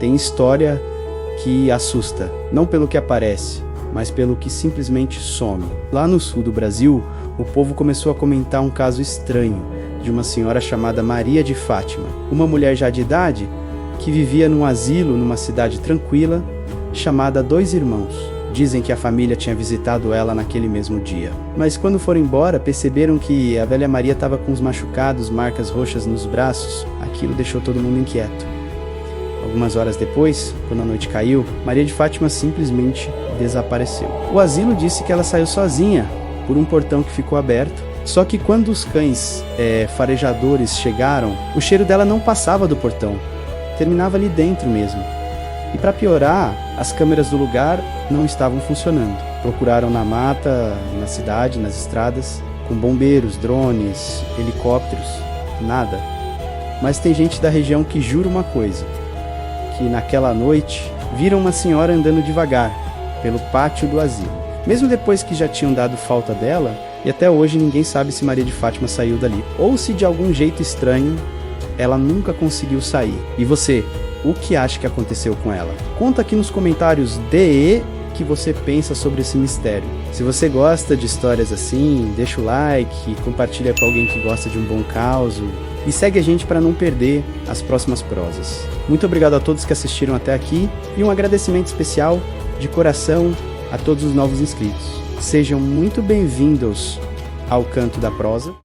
Tem história que assusta, não pelo que aparece, mas pelo que simplesmente some. Lá no sul do Brasil, o povo começou a comentar um caso estranho de uma senhora chamada Maria de Fátima, uma mulher já de idade que vivia num asilo numa cidade tranquila chamada Dois Irmãos. Dizem que a família tinha visitado ela naquele mesmo dia. Mas quando foram embora, perceberam que a velha Maria estava com os machucados, marcas roxas nos braços. Aquilo deixou todo mundo inquieto. Algumas horas depois, quando a noite caiu, Maria de Fátima simplesmente desapareceu. O asilo disse que ela saiu sozinha por um portão que ficou aberto. Só que quando os cães farejadores chegaram, o cheiro dela não passava do portão. Terminava ali dentro mesmo. E para piorar, as câmeras do lugar não estavam funcionando. Procuraram na mata, na cidade, nas estradas, com bombeiros, drones, helicópteros, nada. Mas tem gente da região que jura uma coisa, que naquela noite viram uma senhora andando devagar pelo pátio do asilo. Mesmo depois que já tinham dado falta dela, e até hoje ninguém sabe se Maria de Fátima saiu dali, ou se de algum jeito estranho ela nunca conseguiu sair. E você? O que acha que aconteceu com ela? Conta aqui nos comentários que você pensa sobre esse mistério. Se você gosta de histórias assim, deixa o like, compartilha com alguém que gosta de um bom caos e segue a gente para não perder as próximas prosas. Muito obrigado a todos que assistiram até aqui e um agradecimento especial de coração a todos os novos inscritos. Sejam muito bem-vindos ao Canto da Prosa.